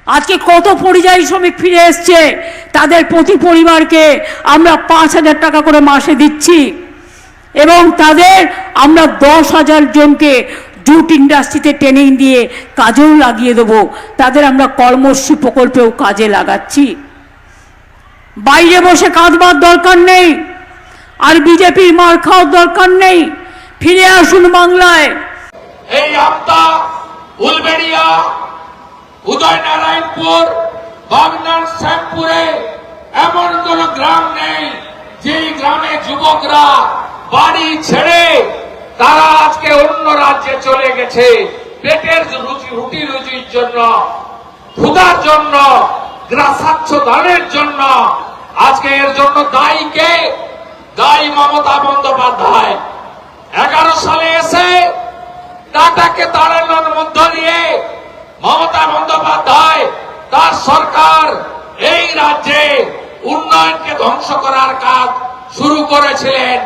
আজকে কত পরিযায়ী শ্রমিক ফিরে এসছে, তাদের প্রতি পরিবারকে আমরা 5,000 টাকা করে মাসে দিচ্ছি এবং তাদের আমরা 10,000 জনকে জুট ইন্ডাস্ট্রিতে ট্রেনিং দিয়ে কাজেও লাগিয়ে দেবো। তাদের আমরা কর্মশ্রী প্রকল্পেও কাজে লাগাচ্ছি। বাইরে বসে কাঁদবার দরকার নেই, আর বিজেপির মার খাওয়ার দরকার নেই। ফিরে আসুন বাংলায়। এই আমতা, উলবেড়িয়া, উদয়নারায়ণপুর, বাগনান, শ্যামপুরে এমন কোন গ্রাম নেই যেই গ্রামে যুবকরা বাড়ি ছেড়ে তারা আজকে অন্য রাজ্যে চলে গেছে পেটের রুটি রুজির জন্য, ক্ষুধার জন্য, গ্রাসাচ্ছ দানের জন্য। আজকে এর জন্য দায়ী কে? দায়ী মমতা বন্দ্যোপাধ্যায়। 11 সালে এসে টাটাকে তাড়ানোর মধ্য দিয়ে মমতা বন্দ্যোপাধ্যায় তার সরকার এই রাজ্যে উন্নয়নকে ধ্বংস করার কাজ শুরু করেছিলেন।